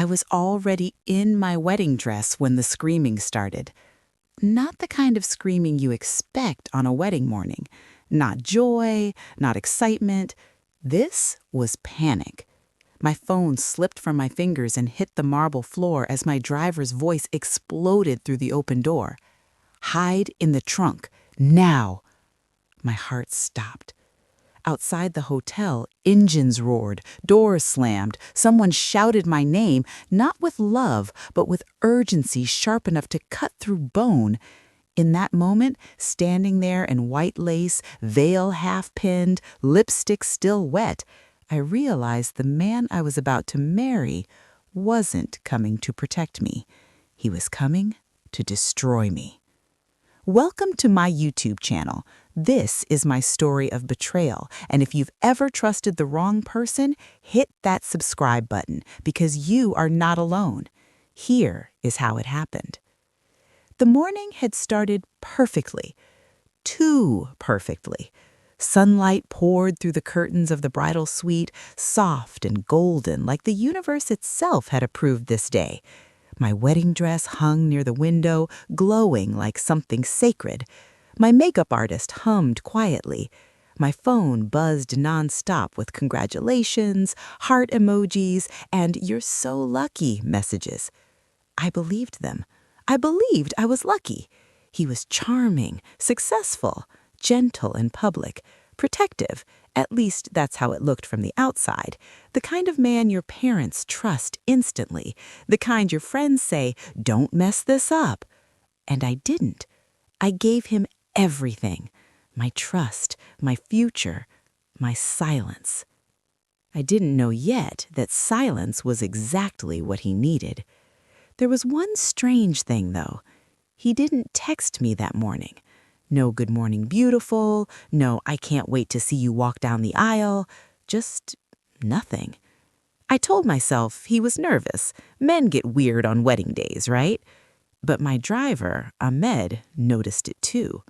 I was already in my wedding dress when the screaming started. Not the kind of screaming you expect on a wedding morning. Not joy, not excitement. This was panic. My phone slipped from my fingers and hit the marble floor as my driver's voice exploded through the open door. "Hide in the trunk, now!" My heart stopped. Outside the hotel, engines roared, doors slammed, someone shouted my name, not with love, but with urgency sharp enough to cut through bone. In that moment, standing there in white lace, veil half-pinned, lipstick still wet, I realized the man I was about to marry wasn't coming to protect me. He was coming to destroy me. Welcome to my YouTube channel. This is my story of betrayal, and if you've ever trusted the wrong person, hit that subscribe button because you are not alone. Here is how it happened. The morning had started perfectly. Too perfectly. Sunlight poured through the curtains of the bridal suite, soft and golden, like the universe itself had approved this day. My wedding dress hung near the window, glowing like something sacred. My makeup artist hummed quietly. My phone buzzed nonstop with congratulations, heart emojis, and "you're so lucky" messages. I believed them. I believed I was lucky. He was charming, successful, gentle in public, protective. At least that's how it looked from the outside. The kind of man your parents trust instantly. The kind your friends say, "Don't mess this up." And I didn't. I gave him everything. My trust, my future, my silence. I didn't know yet that silence was exactly what he needed. There was one strange thing, though. He didn't text me that morning. No "good morning, beautiful," no "I can't wait to see you walk down the aisle," just nothing. I told myself he was nervous. Men get weird on wedding days, right? But my driver, Ahmed, noticed it too.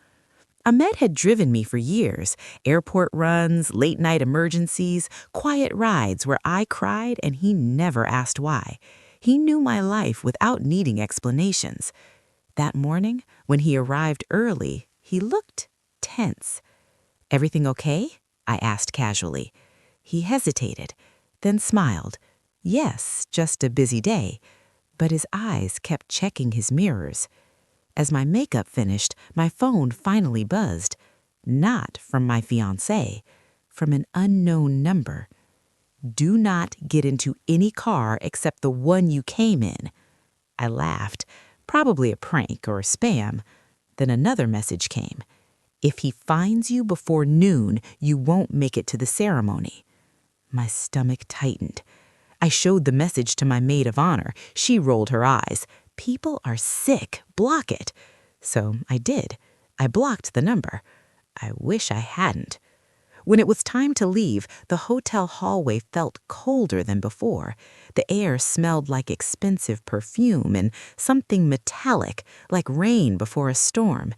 Ahmed had driven me for years. Airport runs, late-night emergencies, quiet rides where I cried and he never asked why. He knew my life without needing explanations. That morning, when he arrived early, he looked tense. "Everything okay?" I asked casually. He hesitated, then smiled. Yes, just a busy day. But his eyes kept checking his mirrors. As my makeup finished, my phone finally buzzed. Not from my fiancé, from an unknown number. "Do not get into any car except the one you came in." I laughed. Probably a prank or spam. Then another message came. "If he finds you before noon, you won't make it to the ceremony." My stomach tightened. I showed the message to my maid of honor. She rolled her eyes. "People are sick. Block it." So I did. I blocked the number. I wish I hadn't. When it was time to leave, the hotel hallway felt colder than before. The air smelled like expensive perfume and something metallic, like rain before a storm.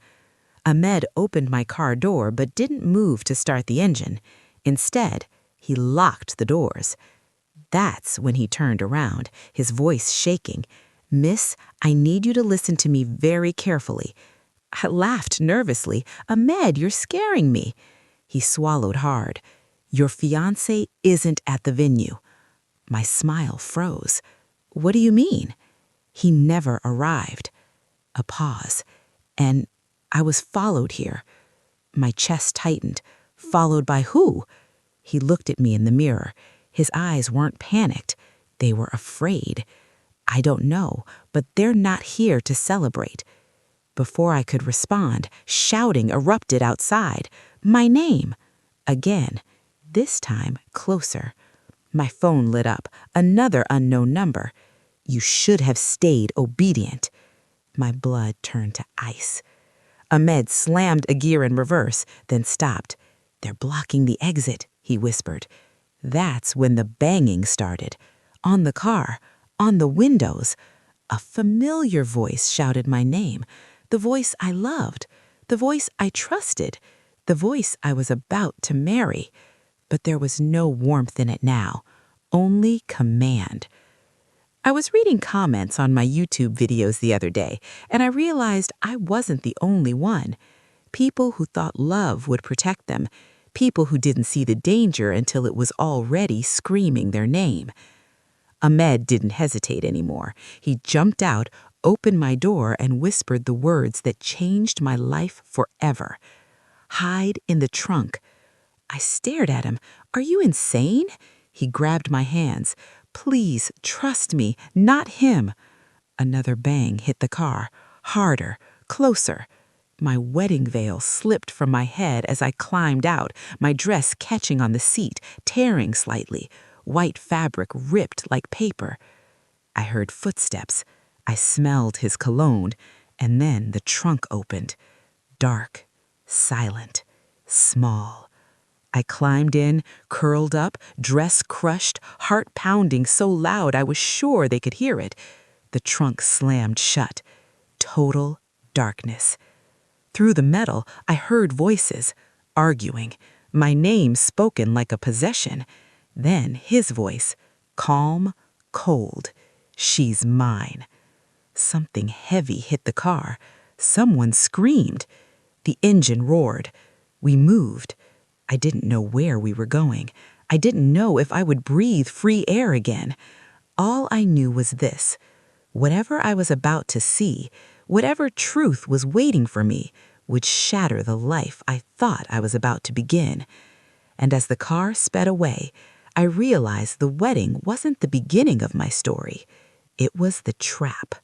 Ahmed opened my car door but didn't move to start the engine. Instead, he locked the doors. That's when he turned around, his voice shaking. "Miss, I need you to listen to me very carefully." I laughed nervously. "Ahmed, you're scaring me." He swallowed hard. "Your fiancé isn't at the venue." My smile froze. "What do you mean?" "He never arrived." A pause. "And I was followed here." My chest tightened. "Followed by who?" He looked at me in the mirror. His eyes weren't panicked. They were afraid. "I don't know, but they're not here to celebrate." Before I could respond, shouting erupted outside. My name. Again. This time, closer. My phone lit up. Another unknown number. "You should have stayed obedient." My blood turned to ice. Ahmed slammed a gear in reverse, then stopped. "They're blocking the exit," he whispered. That's when the banging started. On the car, on the windows. A familiar voice shouted my name. The voice I loved. The voice I trusted. The voice I was about to marry. But there was no warmth in it now. Only command. I was reading comments on my YouTube videos the other day, and I realized I wasn't the only one. People who thought love would protect them, people who didn't see the danger until it was already screaming their name. Ahmed didn't hesitate anymore. He jumped out, opened my door, and whispered the words that changed my life forever. "Hide in the trunk." I stared at him. "Are you insane?" He grabbed my hands. "Please, trust me, not him." Another bang hit the car. Harder, closer. My wedding veil slipped from my head as I climbed out, my dress catching on the seat, tearing slightly. White fabric ripped like paper. I heard footsteps. I smelled his cologne, and then the trunk opened. Dark, silent, small. I climbed in, curled up, dress crushed, heart pounding so loud I was sure they could hear it. The trunk slammed shut. Total darkness. Through the metal, I heard voices, arguing, my name spoken like a possession. Then his voice, calm, cold. "She's mine." Something heavy hit the car. Someone screamed. The engine roared. We moved. I didn't know where we were going. I didn't know if I would breathe free air again. All I knew was this. Whatever I was about to see, whatever truth was waiting for me, would shatter the life I thought I was about to begin. And as the car sped away, I realized the wedding wasn't the beginning of my story. It was the trap.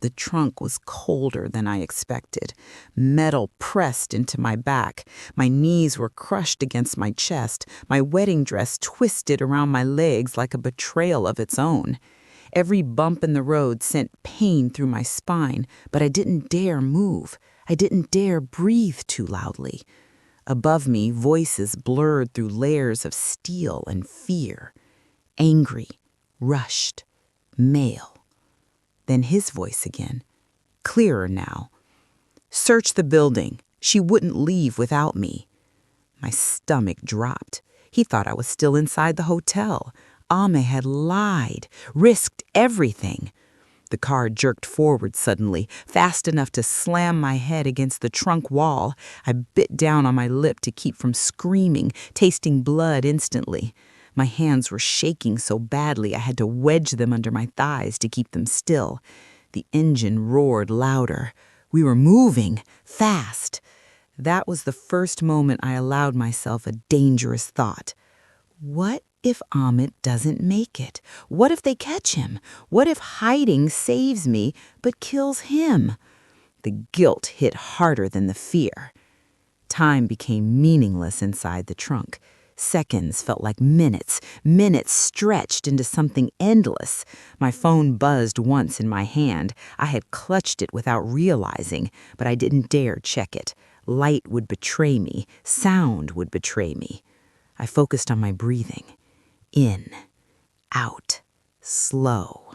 The trunk was colder than I expected. Metal pressed into my back. My knees were crushed against my chest. My wedding dress twisted around my legs like a betrayal of its own. Every bump in the road sent pain through my spine, but I didn't dare move. I didn't dare breathe too loudly. Above me, voices blurred through layers of steel and fear. Angry, rushed, male. Then his voice again, clearer now. "Search the building. She wouldn't leave without me." My stomach dropped. He thought I was still inside the hotel. Ahmed had lied, risked everything. The car jerked forward suddenly, fast enough to slam my head against the trunk wall. I bit down on my lip to keep from screaming, tasting blood instantly. My hands were shaking so badly I had to wedge them under my thighs to keep them still. The engine roared louder. We were moving, fast. That was the first moment I allowed myself a dangerous thought. What if Ahmed doesn't make it? What if they catch him? What if hiding saves me but kills him? The guilt hit harder than the fear. Time became meaningless inside the trunk. Seconds felt like minutes. Minutes stretched into something endless. My phone buzzed once in my hand. I had clutched it without realizing, but I didn't dare check it. Light would betray me. Sound would betray me. I focused on my breathing. In, out, slow.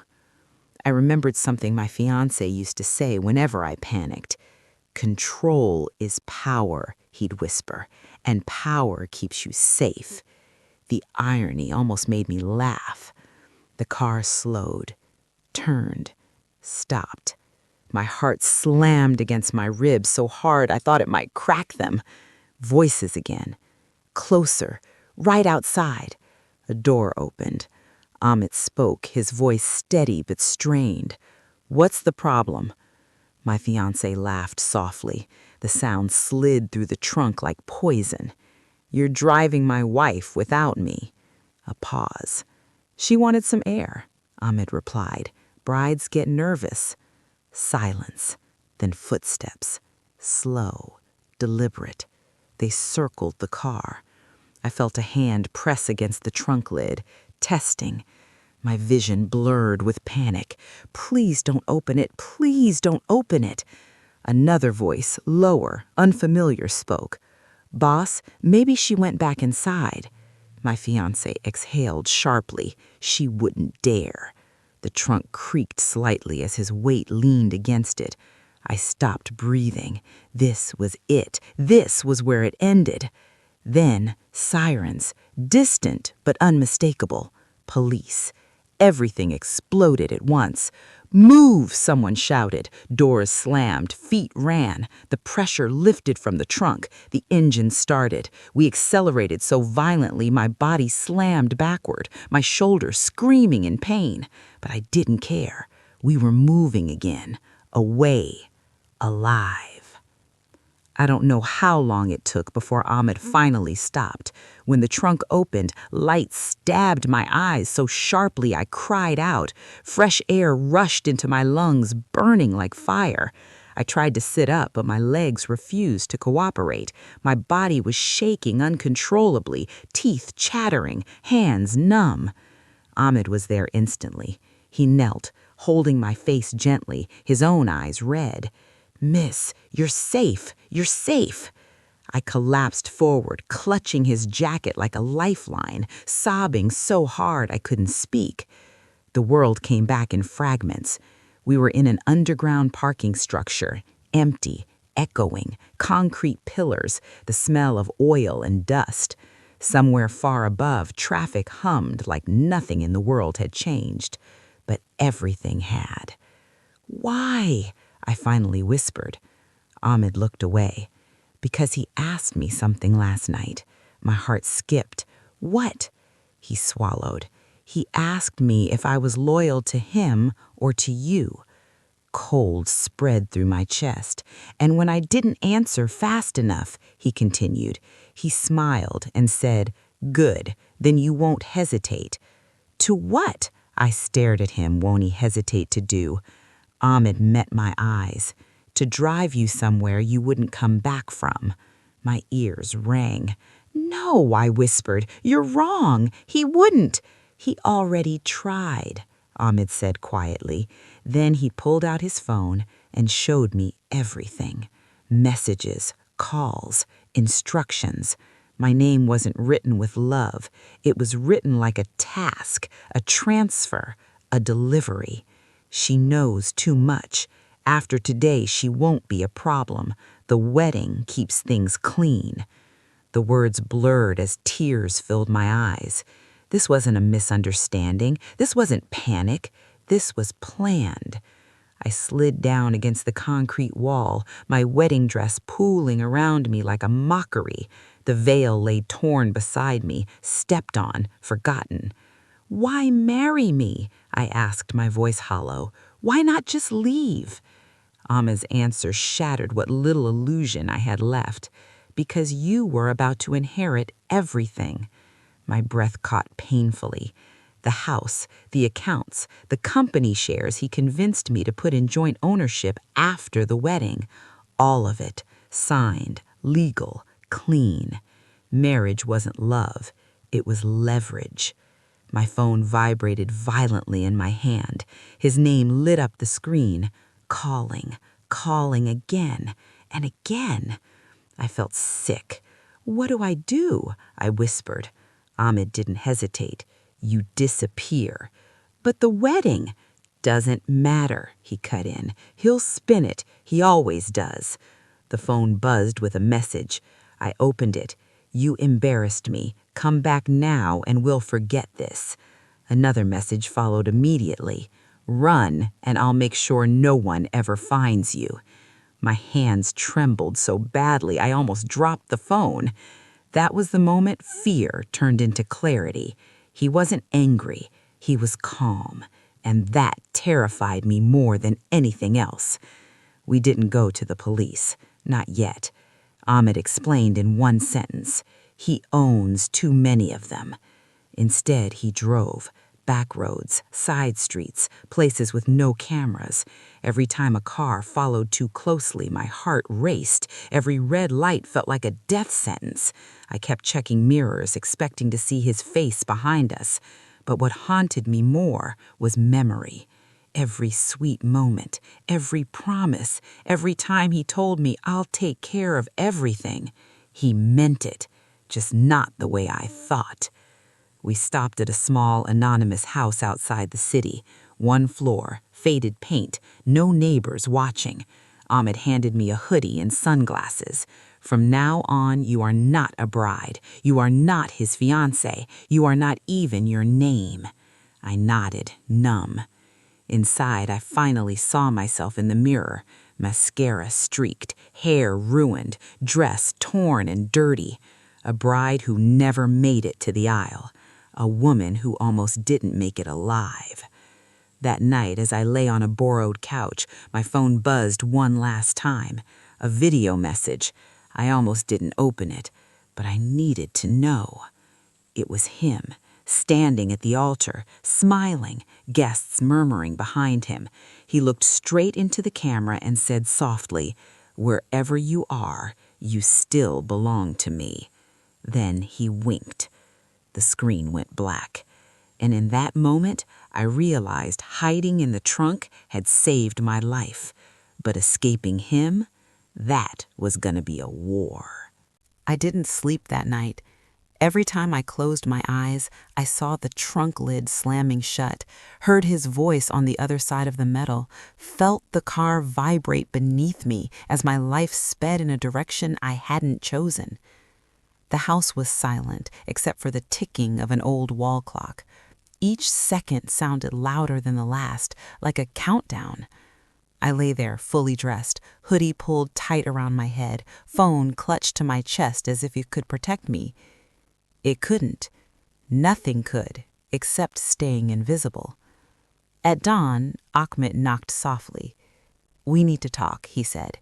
I remembered something my fiancé used to say whenever I panicked. "Control is power," he'd whisper, "and power keeps you safe." The irony almost made me laugh. The car slowed, turned, stopped. My heart slammed against my ribs so hard I thought it might crack them. Voices again. Closer, right outside. A door opened. Ahmed spoke, his voice steady but strained. "What's the problem?" My fiancé laughed softly. The sound slid through the trunk like poison. "You're driving my wife without me." A pause. "She wanted some air," Ahmed replied. "Brides get nervous." Silence, then footsteps. Slow, deliberate. They circled the car. I felt a hand press against the trunk lid, testing. My vision blurred with panic. "Please don't open it. Please don't open it." Another voice, lower, unfamiliar, spoke. "Boss, maybe she went back inside." My fiancé exhaled sharply. She wouldn't dare. The trunk creaked slightly as his weight leaned against it. I stopped breathing. This was it. This was where it ended. Then sirens, distant but unmistakable. Police. Everything exploded at once. "Move!" someone shouted. Doors slammed, feet ran. The pressure lifted from the trunk. The engine started. We accelerated so violently my body slammed backward, my shoulders screaming in pain. But I didn't care. We were moving again, away, alive. I don't know how long it took before Ahmed finally stopped. When the trunk opened, light stabbed my eyes so sharply I cried out. Fresh air rushed into my lungs, burning like fire. I tried to sit up, but my legs refused to cooperate. My body was shaking uncontrollably, teeth chattering, hands numb. Ahmed was there instantly. He knelt, holding my face gently, his own eyes red. "Miss, you're safe, you're safe." I collapsed forward, clutching his jacket like a lifeline, sobbing so hard I couldn't speak. The world came back in fragments. We were in an underground parking structure, empty, echoing, concrete pillars, the smell of oil and dust. Somewhere far above, traffic hummed like nothing in the world had changed. But everything had. "Why?" I finally whispered. Ahmed looked away. "Because he asked me something last night." My heart skipped. "What?" He swallowed. "He asked me if I was loyal to him or to you." Cold spread through my chest. "And when I didn't answer fast enough," he continued, he smiled and said, "Good, then you won't hesitate." "To what?" I stared at him. "Won't he hesitate to do?" Ahmed met my eyes. "To drive you somewhere you wouldn't come back from." My ears rang. "No," I whispered. "You're wrong. He wouldn't." "He already tried," Ahmed said quietly. Then he pulled out his phone and showed me everything. Messages, calls, instructions. My name wasn't written with love. It was written like a task, a transfer, a delivery. "She knows too much. After today, she won't be a problem. The wedding keeps things clean." The words blurred as tears filled my eyes. This wasn't a misunderstanding. This wasn't panic. This was planned. I slid down against the concrete wall, my wedding dress pooling around me like a mockery. The veil lay torn beside me, stepped on, forgotten. "Why marry me?" I asked, my voice hollow. "Why not just leave?" Ahmed's answer shattered what little illusion I had left. "Because you were about to inherit everything." My breath caught painfully. The house, the accounts, the company shares he convinced me to put in joint ownership after the wedding. All of it, signed, legal, clean. Marriage wasn't love. It was leverage. My phone vibrated violently in my hand. His name lit up the screen. Calling, calling again and again. I felt sick. "What do I do?" I whispered. Ahmed didn't hesitate. "You disappear." "But the wedding." "Doesn't matter," he cut in. "He'll spin it. He always does." The phone buzzed with a message. I opened it. "You embarrassed me. Come back now and we'll forget this." Another message followed immediately. "Run, and I'll make sure no one ever finds you." My hands trembled so badly I almost dropped the phone. That was the moment fear turned into clarity. He wasn't angry. He was calm, and that terrified me more than anything else. We didn't go to the police. Not yet. Ahmed explained in one sentence. He owns too many of them. Instead, he drove. Back roads, side streets, places with no cameras. Every time a car followed too closely, my heart raced. Every red light felt like a death sentence. I kept checking mirrors, expecting to see his face behind us. But what haunted me more was memory. Every sweet moment, every promise, every time he told me I'll take care of everything. He meant it, just not the way I thought. We stopped at a small, anonymous house outside the city. One floor, faded paint, no neighbors watching. Ahmed handed me a hoodie and sunglasses. "From now on, you are not a bride. You are not his fiancée. You are not even your name." I nodded, numb. Inside, I finally saw myself in the mirror, mascara streaked, hair ruined, dress torn and dirty. A bride who never made it to the aisle. A woman who almost didn't make it alive. That night, as I lay on a borrowed couch, my phone buzzed one last time. A video message. I almost didn't open it, but I needed to know. It was him, standing at the altar, smiling, guests murmuring behind him. He looked straight into the camera and said softly, "Wherever you are, you still belong to me." Then he winked. The screen went black. And in that moment, I realized hiding in the trunk had saved my life. But escaping him, that was gonna be a war. I didn't sleep that night. Every time I closed my eyes, I saw the trunk lid slamming shut, heard his voice on the other side of the metal, felt the car vibrate beneath me as my life sped in a direction I hadn't chosen. The house was silent, except for the ticking of an old wall clock. Each second sounded louder than the last, like a countdown. I lay there, fully dressed, hoodie pulled tight around my head, phone clutched to my chest as if it could protect me. It couldn't. Nothing could, except staying invisible. At dawn, Ahmed knocked softly. "We need to talk," he said.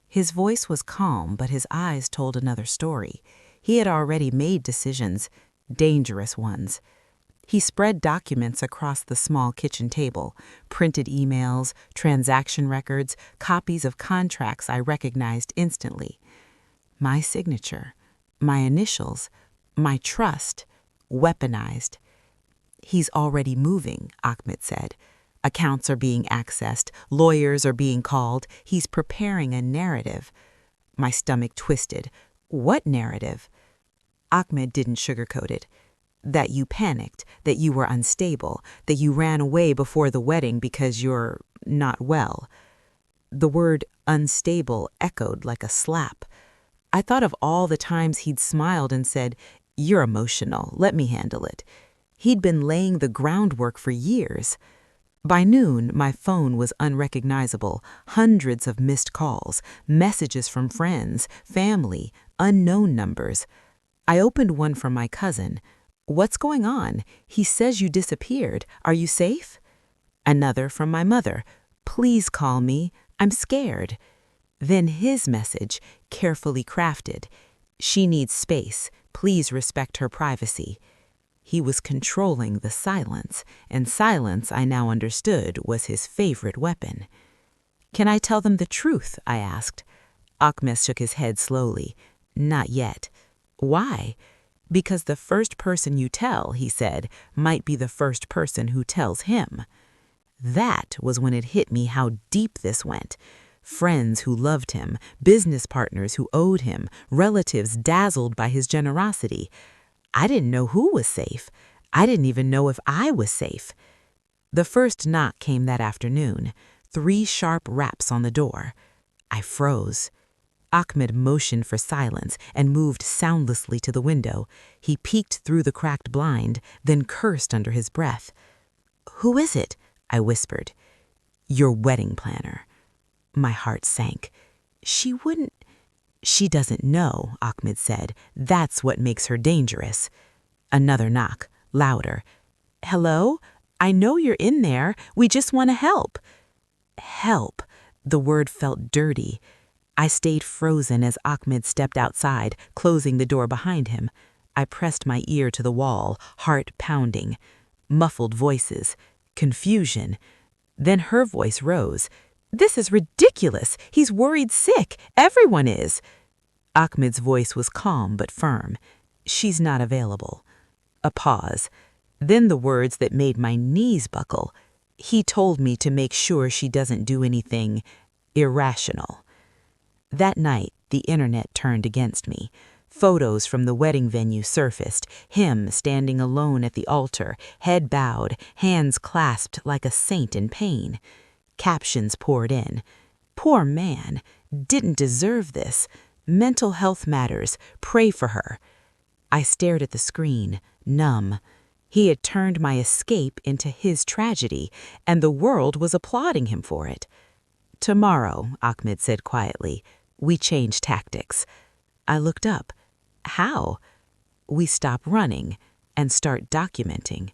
His voice was calm, but his eyes told another story. He had already made decisions, dangerous ones. He spread documents across the small kitchen table, printed emails, transaction records, copies of contracts I recognized instantly. My signature, my initials, my trust, weaponized. "He's already moving," Ahmed said. "Accounts are being accessed, lawyers are being called. He's preparing a narrative." My stomach twisted. What narrative? Ahmed didn't sugarcoat it. That you panicked, that you were unstable, that you ran away before the wedding because you're not well. The word unstable echoed like a slap. I thought of all the times he'd smiled and said, "You're emotional, let me handle it." He'd been laying the groundwork for years. By noon, my phone was unrecognizable, hundreds of missed calls, messages from friends, family, unknown numbers. I opened one from my cousin. "What's going on? He says you disappeared. Are you safe?" Another from my mother. "Please call me. I'm scared." Then his message, carefully crafted. "She needs space. Please respect her privacy." He was controlling the silence, and silence, I now understood, was his favorite weapon. "Can I tell them the truth?" I asked. Ahmed shook his head slowly. "Not yet." "Why?" "Because the first person you tell," he said, "might be the first person who tells him." That was when it hit me how deep this went. Friends who loved him, business partners who owed him, relatives dazzled by his generosity. I didn't know who was safe. I didn't even know if I was safe. The first knock came that afternoon, 3 sharp raps on the door. I froze. Ahmed motioned for silence and moved soundlessly to the window. He peeked through the cracked blind, then cursed under his breath. "Who is it?" I whispered. "Your wedding planner." My heart sank. "She wouldn't—" "She doesn't know," Ahmed said. "That's what makes her dangerous." Another knock, louder. "Hello? I know you're in there. We just want to help." Help. The word felt dirty. I stayed frozen as Ahmed stepped outside, closing the door behind him. I pressed my ear to the wall, heart pounding. Muffled voices. Confusion. Then her voice rose. "This is ridiculous. He's worried sick. Everyone is." Ahmed's voice was calm but firm. "She's not available." A pause. Then the words that made my knees buckle. "He told me to make sure she doesn't do anything irrational." That night, the internet turned against me. Photos from the wedding venue surfaced, him standing alone at the altar, head bowed, hands clasped like a saint in pain. Captions poured in. "Poor man. Didn't deserve this. Mental health matters. Pray for her." I stared at the screen, numb. He had turned my escape into his tragedy, and the world was applauding him for it. "Tomorrow," Ahmed said quietly, "we change tactics." I looked up. "How?" "We stop running and start documenting."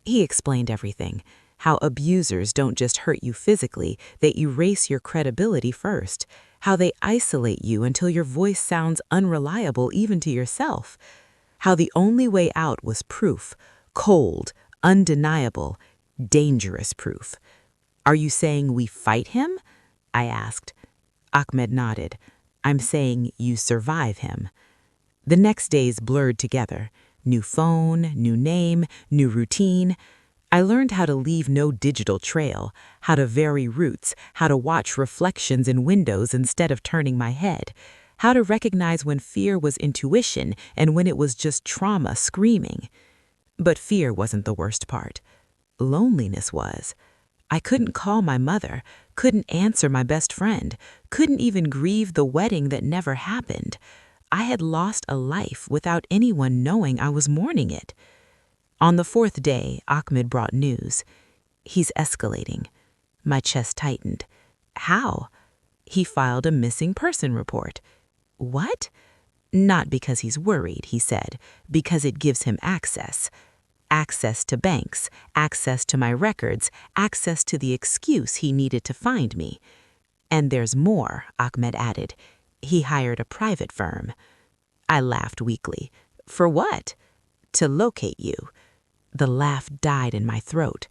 He explained everything. How abusers don't just hurt you physically, they erase your credibility first. How they isolate you until your voice sounds unreliable even to yourself. How the only way out was proof, cold, undeniable, dangerous proof. "Are you saying we fight him?" I asked. Ahmed nodded. "I'm saying you survive him." The next days blurred together. New phone, new name, new routine. I learned how to leave no digital trail, how to vary routes, how to watch reflections in windows instead of turning my head, how to recognize when fear was intuition and when it was just trauma screaming. But fear wasn't the worst part. Loneliness was. I couldn't call my mother, couldn't answer my best friend, couldn't even grieve the wedding that never happened. I had lost a life without anyone knowing I was mourning it. On the fourth day, Ahmed brought news. "He's escalating." My chest tightened. "How?" "He filed a missing person report." "What?" "Not because he's worried," he said, "because it gives him access. Access to banks, access to my records, access to the excuse he needed to find me. And there's more," Ahmed added. "He hired a private firm." I laughed weakly. "For what?" "To locate you." The laugh died in my throat.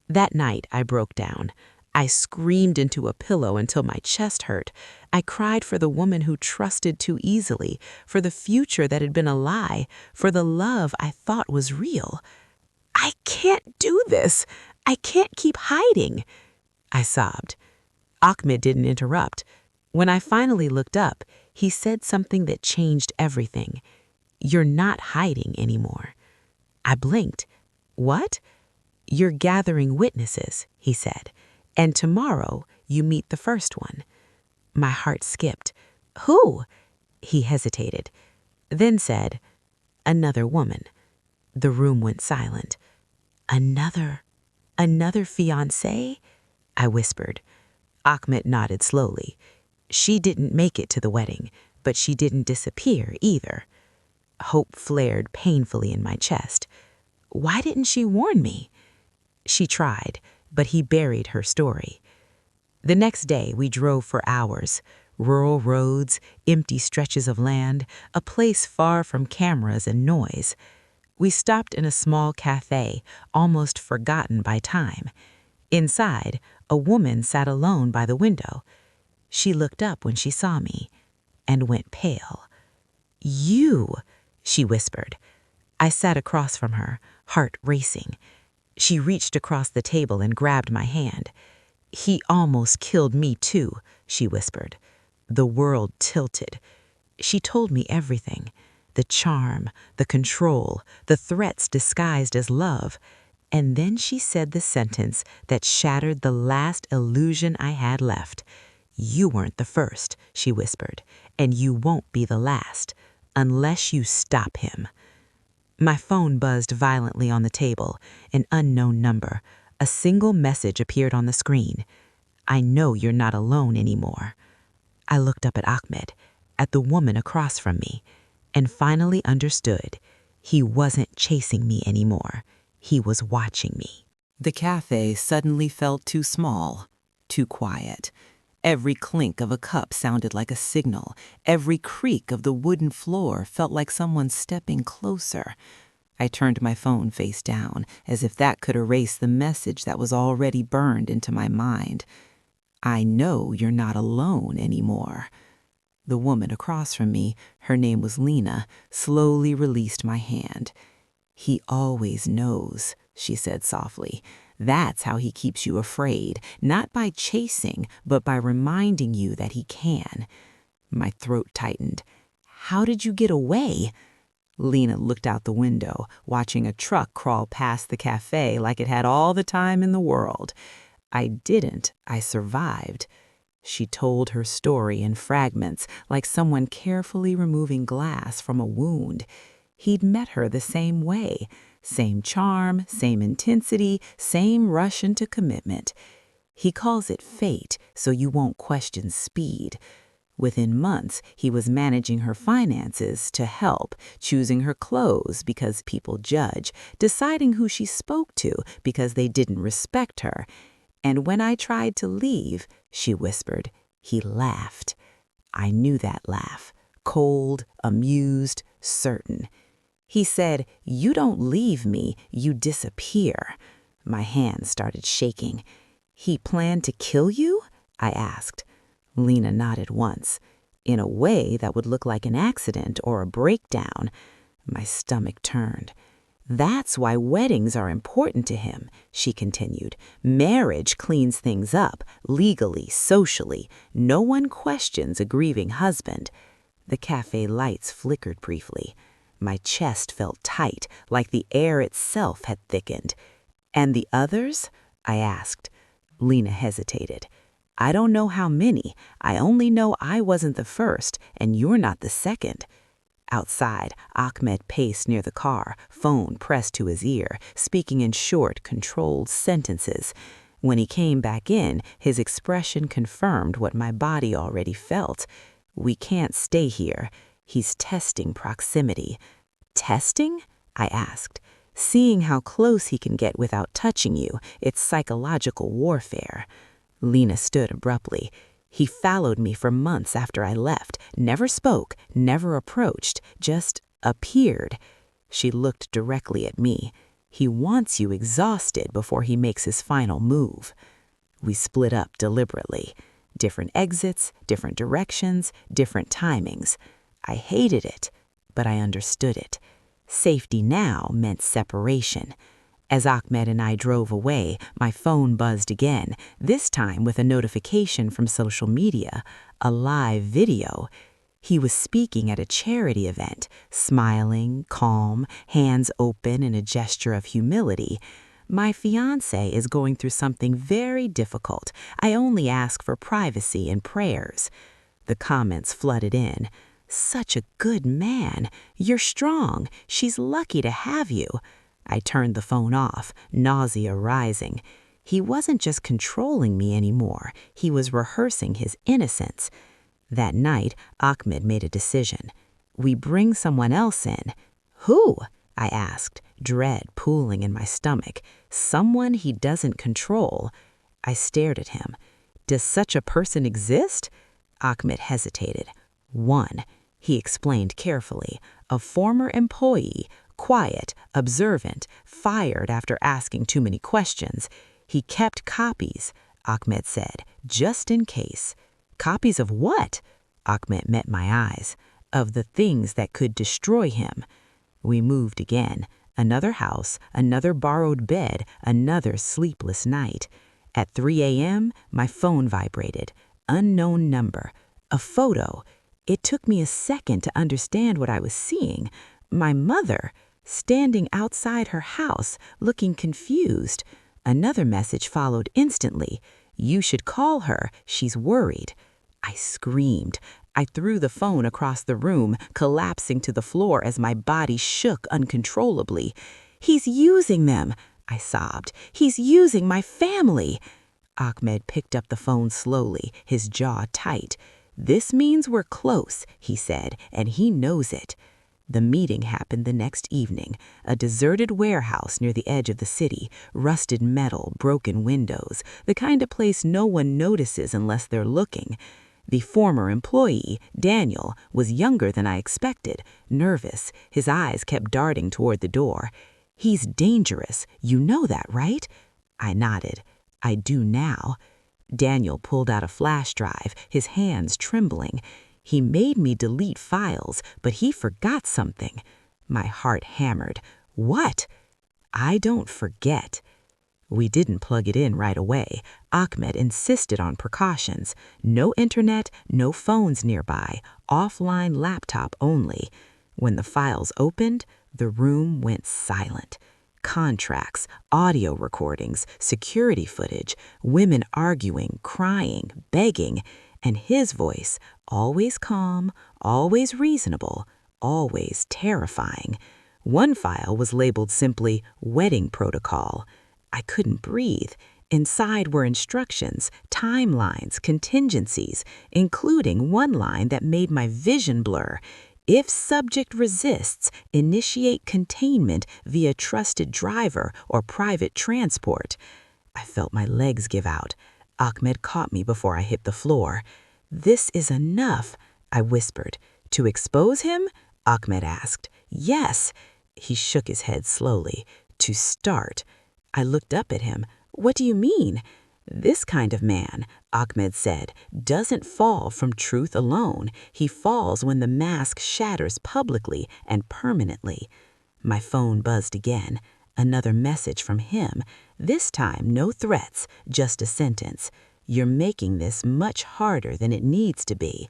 That night, I broke down. I screamed into a pillow until my chest hurt. I cried for the woman who trusted too easily, for the future that had been a lie, for the love I thought was real. "I can't do this. I can't keep hiding," I sobbed. Ahmed didn't interrupt. When I finally looked up, he said something that changed everything. "You're not hiding anymore." I blinked. "What?" "You're gathering witnesses," he said, "and tomorrow you meet the first one." My heart skipped. "Who?" He hesitated, then said, "Another woman." The room went silent. Another fiancé?" I whispered. Ahmed nodded slowly. "She didn't make it to the wedding, but she didn't disappear either." Hope flared painfully in my chest. "Why didn't she warn me?" "She tried, but he buried her story." The next day, we drove for hours. Rural roads, empty stretches of land, a place far from cameras and noise. We stopped in a small cafe, almost forgotten by time. Inside, a woman sat alone by the window. She looked up when she saw me and went pale. "You," she whispered. I sat across from her, heart racing. She reached across the table and grabbed my hand. "He almost killed me too," she whispered. The world tilted. She told me everything. The charm, the control, the threats disguised as love. And then she said the sentence that shattered the last illusion I had left. "You weren't the first," she whispered, "and you won't be the last, unless you stop him." My phone buzzed violently on the table, an unknown number. A single message appeared on the screen. "I know you're not alone anymore." I looked up at Ahmed, at the woman across from me, and finally understood. He wasn't chasing me anymore. He was watching me. The cafe suddenly felt too small, too quiet. Every clink of a cup sounded like a signal. Every creak of the wooden floor felt like someone stepping closer. I turned my phone face down, as if that could erase the message that was already burned into my mind. "I know you're not alone anymore." The woman across from me, her name was Lena, slowly released my hand. "He always knows," she said softly. "That's how he keeps you afraid, not by chasing, but by reminding you that he can." My throat tightened. "How did you get away?" Lena looked out the window, watching a truck crawl past the cafe like it had all the time in the world. "I didn't. I survived." She told her story in fragments, like someone carefully removing glass from a wound. He'd met her the same way. Same charm, same intensity, same rush into commitment. He calls it fate, so you won't question speed. Within months, he was managing her finances to help, choosing her clothes because people judge, deciding who she spoke to because they didn't respect her. And when I tried to leave, she whispered, he laughed. I knew that laugh. Cold, amused, certain. He said, you don't leave me, you disappear. My hands started shaking. He planned to kill you? I asked. Lena nodded once. In a way that would look like an accident or a breakdown. My stomach turned. That's why weddings are important to him, she continued. Marriage cleans things up, legally, socially. No one questions a grieving husband. The cafe lights flickered briefly. My chest felt tight, like the air itself had thickened. And the others? I asked. Lena hesitated. I don't know how many. I only know I wasn't the first, and you're not the second. Outside, Ahmed paced near the car, phone pressed to his ear, speaking in short, controlled sentences. When he came back in, his expression confirmed what my body already felt. We can't stay here. He's testing proximity. Testing? I asked. Seeing how close he can get without touching you, it's psychological warfare. Lena stood abruptly. He followed me for months after I left, never spoke, never approached, just appeared. She looked directly at me. He wants you exhausted before he makes his final move. We split up deliberately. Different exits, different directions, different timings. I hated it, but I understood it. Safety now meant separation. As Ahmed and I drove away, my phone buzzed again, this time with a notification from social media, a live video. He was speaking at a charity event, smiling, calm, hands open in a gesture of humility. My fiancé is going through something very difficult. I only ask for privacy and prayers. The comments flooded in. Such a good man. You're strong. She's lucky to have you. I turned the phone off, nausea rising. He wasn't just controlling me anymore. He was rehearsing his innocence. That night, Ahmed made a decision. We bring someone else in. Who? I asked, dread pooling in my stomach. Someone he doesn't control. I stared at him. Does such a person exist? Ahmed hesitated. One, he explained carefully, a former employee, quiet, observant, fired after asking too many questions. He kept copies, Ahmed said, just in case. Copies of what? Ahmed met my eyes. Of the things that could destroy him. We moved again. Another house, another borrowed bed, another sleepless night. At 3 a.m., my phone vibrated. Unknown number. A photo. It took me a second to understand what I was seeing. My mother, standing outside her house, looking confused. Another message followed instantly. You should call her. She's worried. I screamed. I threw the phone across the room, collapsing to the floor as my body shook uncontrollably. He's using them, I sobbed. He's using my family. Ahmed picked up the phone slowly, his jaw tight. This means we're close, he said, and he knows it. The meeting happened the next evening, a deserted warehouse near the edge of the city, rusted metal, broken windows, the kind of place no one notices unless they're looking. The former employee, Daniel, was younger than I expected, nervous. His eyes kept darting toward the door. He's dangerous. You know that, right? I nodded. I do now. Daniel pulled out a flash drive, his hands trembling. He made me delete files, but he forgot something. My heart hammered. What? I don't forget. We didn't plug it in right away. Ahmed insisted on precautions. No internet, no phones nearby, offline laptop only. When the files opened, the room went silent. Contracts, audio recordings, security footage, women arguing, crying, begging, and his voice, always calm, always reasonable, always terrifying. One file was labeled simply Wedding Protocol. I couldn't breathe. Inside were instructions, timelines, contingencies, including one line that made my vision blur. If subject resists, initiate containment via trusted driver or private transport. I felt my legs give out. Ahmed caught me before I hit the floor. "This is enough," I whispered. "To expose him?" Ahmed asked. "Yes." He shook his head slowly. "To start." I looked up at him. "What do you mean?" "This kind of man," Ahmed said, "doesn't fall from truth alone. He falls when the mask shatters publicly and permanently." My phone buzzed again. Another message from him. This time, no threats, just a sentence. "You're making this much harder than it needs to be."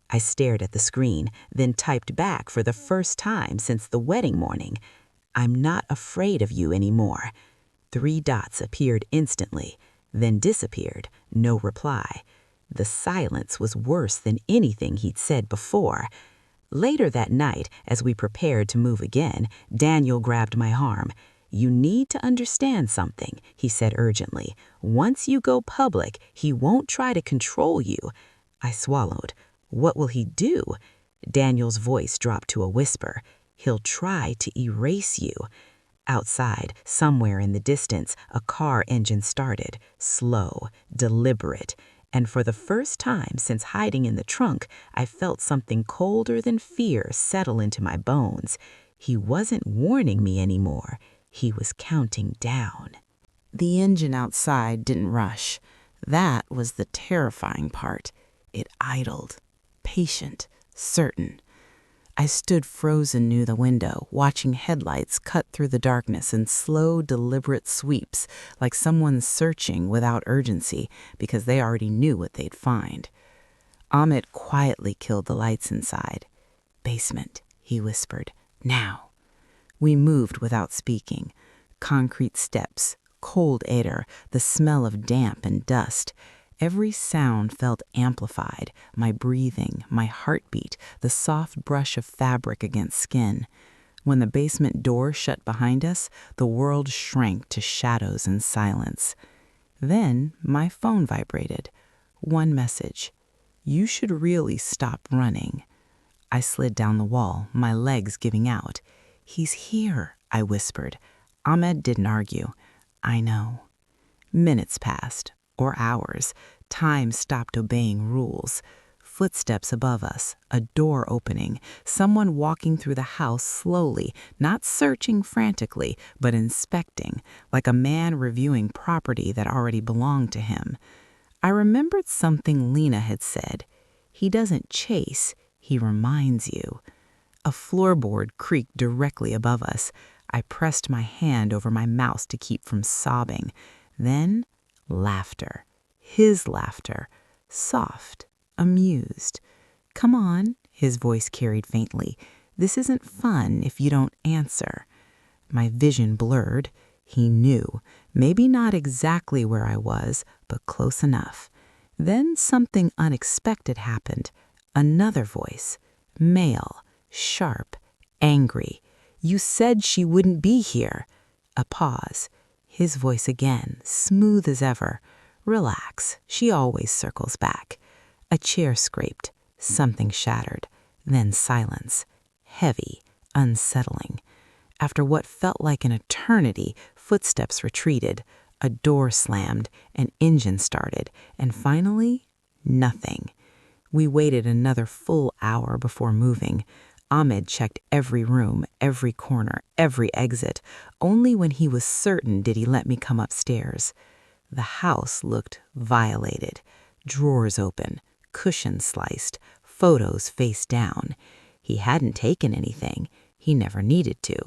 I stared at the screen, then typed back for the first time since the wedding morning. "I'm not afraid of you anymore." 3 dots appeared instantly, then disappeared, no reply. The silence was worse than anything he'd said before. Later that night, as we prepared to move again, Daniel grabbed my arm. "You need to understand something," he said urgently. "Once you go public, he won't try to control you." I swallowed. "What will he do?" Daniel's voice dropped to a whisper. "He'll try to erase you." Outside, somewhere in the distance, a car engine started, slow, deliberate, and for the first time since hiding in the trunk, I felt something colder than fear settle into my bones. He wasn't warning me anymore. He was counting down. The engine outside didn't rush. That was the terrifying part. It idled, patient, certain. I stood frozen near the window, watching headlights cut through the darkness in slow, deliberate sweeps, like someone searching without urgency because they already knew what they'd find. Ahmed quietly killed the lights inside. "Basement," he whispered. "Now." We moved without speaking. Concrete steps, cold air, the smell of damp and dust. Every sound felt amplified, my breathing, my heartbeat, the soft brush of fabric against skin. When the basement door shut behind us, the world shrank to shadows and silence. Then my phone vibrated. One message. "You should really stop running." I slid down the wall, my legs giving out. "He's here," I whispered. Ahmed didn't argue. "I know." Minutes passed. Or hours. Time stopped obeying rules. Footsteps above us, a door opening, someone walking through the house slowly, not searching frantically, but inspecting, like a man reviewing property that already belonged to him. I remembered something Lena had said. "He doesn't chase, he reminds you." A floorboard creaked directly above us. I pressed my hand over my mouth to keep from sobbing. Then laughter. His laughter. Soft, amused. "Come on," his voice carried faintly. "This isn't fun if you don't answer." My vision blurred. He knew. Maybe not exactly where I was, but close enough. Then something unexpected happened. Another voice. Male. Sharp. Angry. "You said she wouldn't be here." A pause. His voice again, smooth as ever. "Relax, she always circles back." A chair scraped. Something shattered. Then silence. Heavy, unsettling. After what felt like an eternity, footsteps retreated. A door slammed, an engine started, and finally, nothing. We waited another full hour before moving. Ahmed checked every room, every corner, every exit. Only when he was certain did he let me come upstairs. The house looked violated. Drawers open, cushions sliced, photos face down. He hadn't taken anything. He never needed to.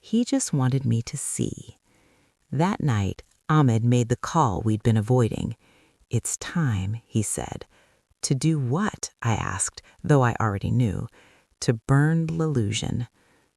He just wanted me to see. That night, Ahmed made the call we'd been avoiding. "It's time," he said. "To do what?" I asked, though I already knew. "To burn l'illusion."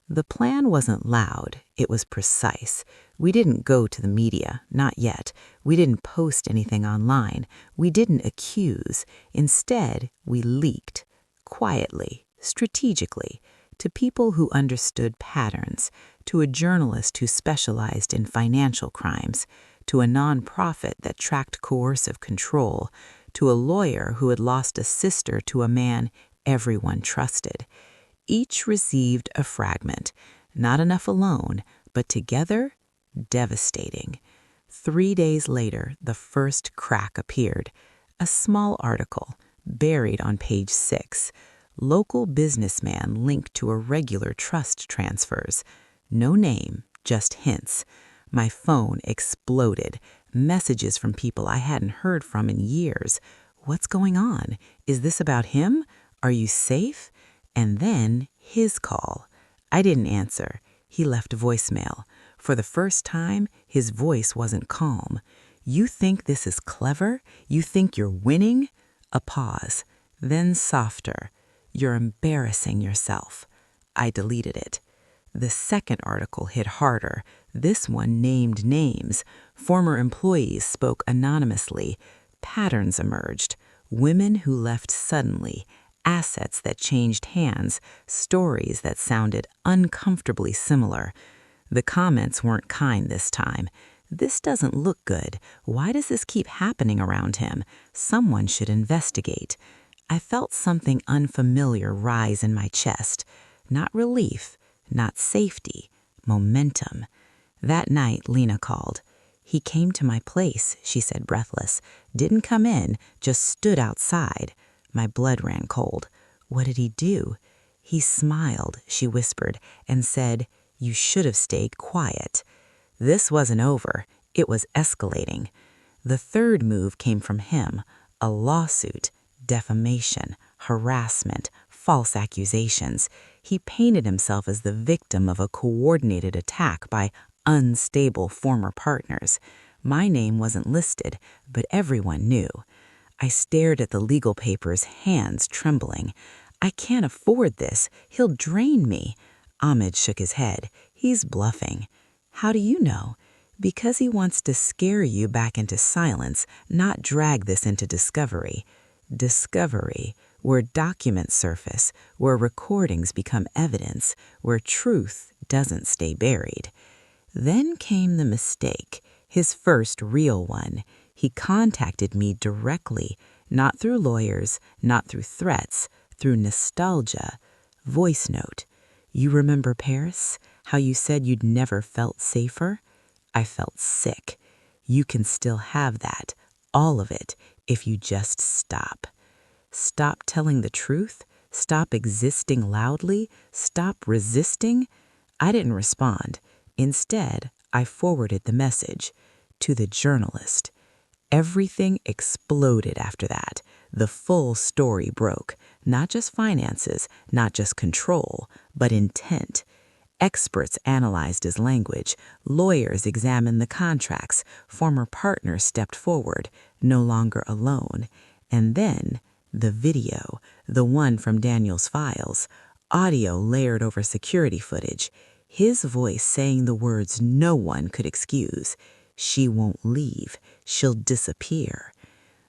The plan wasn't loud, it was precise. We didn't go to the media, not yet. We didn't post anything online. We didn't accuse. Instead, we leaked. Quietly, strategically, to people who understood patterns, to a journalist who specialized in financial crimes, to a nonprofit that tracked coercive control, to a lawyer who had lost a sister to a man everyone trusted. Each received a fragment, not enough alone, but together, devastating. 3 days later, the first crack appeared. A small article, buried on page 6. Local businessman linked to irregular trust transfers. No name, just hints. My phone exploded. Messages from people I hadn't heard from in years. What's going on? Is this about him? Are you safe? And then his call. I didn't answer. He left voicemail. For the first time, his voice wasn't calm. You think this is clever? You think you're winning? A pause. Then softer. You're embarrassing yourself. I deleted it. The second article hit harder. This one named names. Former employees spoke anonymously. Patterns emerged. Women who left suddenly. Assets that changed hands. Stories that sounded uncomfortably similar. The comments weren't kind this time. This doesn't look good. Why does this keep happening around him? Someone should investigate. I felt something unfamiliar rise in my chest. Not relief, not safety, momentum. That night, Lena called. He came to my place, she said, breathless. Didn't come in, just stood outside. My blood ran cold. What did he do? He smiled, she whispered, and said, "You should have stayed quiet." This wasn't over. It was escalating. The third move came from him, a lawsuit, defamation, harassment, false accusations. He painted himself as the victim of a coordinated attack by unstable former partners. My name wasn't listed, but everyone knew. I stared at the legal papers, hands trembling. I can't afford this. He'll drain me. Ahmed shook his head. He's bluffing. How do you know? Because he wants to scare you back into silence, not drag this into discovery. Discovery, where documents surface, where recordings become evidence, where truth doesn't stay buried. Then came the mistake, his first real one. He contacted me directly, not through lawyers, not through threats, through nostalgia. Voice note. You remember Paris? How you said you'd never felt safer? I felt sick. You can still have that, all of it, if you just stop. Stop telling the truth? Stop existing loudly? Stop resisting? I didn't respond. Instead, I forwarded the message to the journalist. Everything exploded after that. The full story broke. Not just finances, not just control, but intent. Experts analyzed his language. Lawyers examined the contracts. Former partners stepped forward, no longer alone. And then, the video, the one from Daniel's files, audio layered over security footage, his voice saying the words no one could excuse. She won't leave. She'll disappear.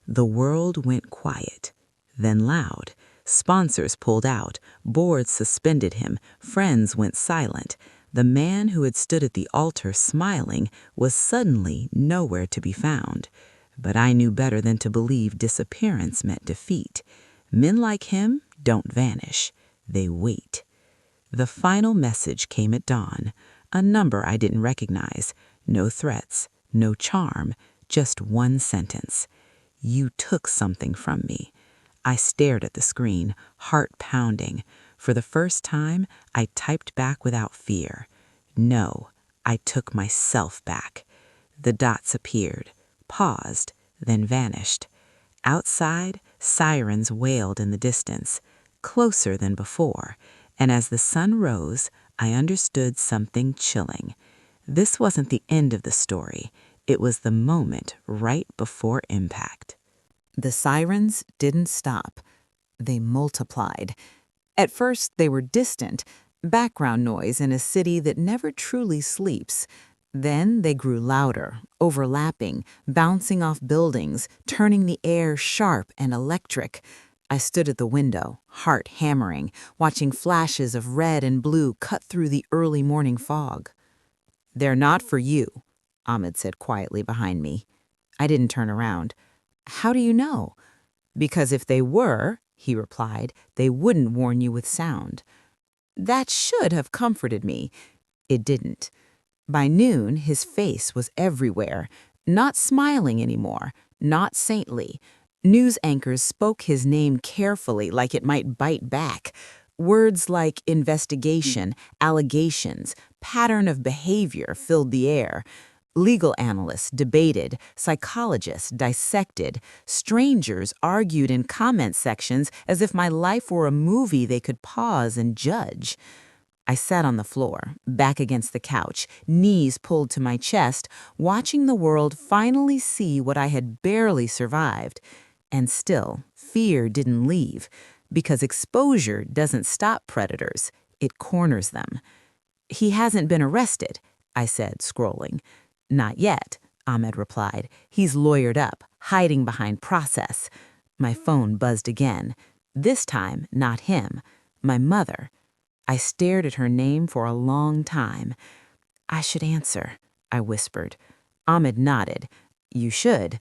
The world went quiet, then loud. Sponsors pulled out, boards suspended him, friends went silent. The man who had stood at the altar smiling was suddenly nowhere to be found. But I knew better than to believe disappearance meant defeat. Men like him don't vanish, they wait. The final message came at dawn, a number I didn't recognize. No threats, no charm, just one sentence. You took something from me. I stared at the screen, heart pounding. For the first time, I typed back without fear. No, I took myself back. The dots appeared, paused, then vanished. Outside, sirens wailed in the distance, closer than before, and as the sun rose, I understood something chilling. This wasn't the end of the story. It was the moment right before impact. The sirens didn't stop. They multiplied. At first, they were distant, background noise in a city that never truly sleeps. Then they grew louder, overlapping, bouncing off buildings, turning the air sharp and electric. I stood at the window, heart hammering, watching flashes of red and blue cut through the early morning fog. "They're not for you," Ahmed said quietly behind me. I didn't turn around. "How do you know?" "Because if they were," he replied, "they wouldn't warn you with sound." That should have comforted me. It didn't. By noon, his face was everywhere, not smiling anymore, not saintly. News anchors spoke his name carefully, like it might bite back. Words like investigation, allegations, pattern of behavior filled the air. Legal analysts debated, psychologists dissected, strangers argued in comment sections as if my life were a movie they could pause and judge. I sat on the floor, back against the couch, knees pulled to my chest, watching the world finally see what I had barely survived. And still, fear didn't leave, because exposure doesn't stop predators, it corners them. "He hasn't been arrested," I said, scrolling. "Not yet," Ahmed replied. "He's lawyered up, hiding behind process." My phone buzzed again. This time, not him, my mother. I stared at her name for a long time. "I should answer," I whispered. Ahmed nodded. "You should."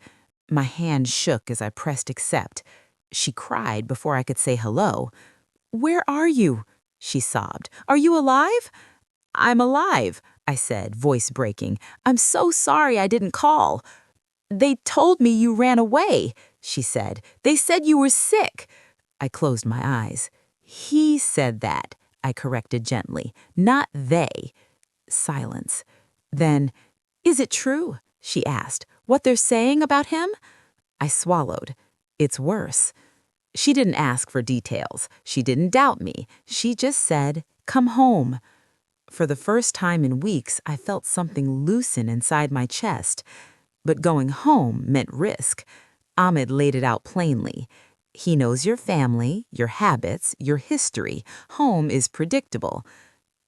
My hand shook as I pressed accept. She cried before I could say hello. "Where are you?" she sobbed. "Are you alive?" "I'm alive," I said, voice breaking. "I'm so sorry I didn't call." "They told me you ran away," she said. "They said you were sick." I closed my eyes. "He said that," I corrected gently, "not they." Silence. Then, "Is it true?" she asked. "What they're saying about him?" I swallowed. "It's worse." She didn't ask for details. She didn't doubt me. She just said, "Come home." For the first time in weeks, I felt something loosen inside my chest. But going home meant risk. Ahmed laid it out plainly. "He knows your family, your habits, your history. Home is predictable."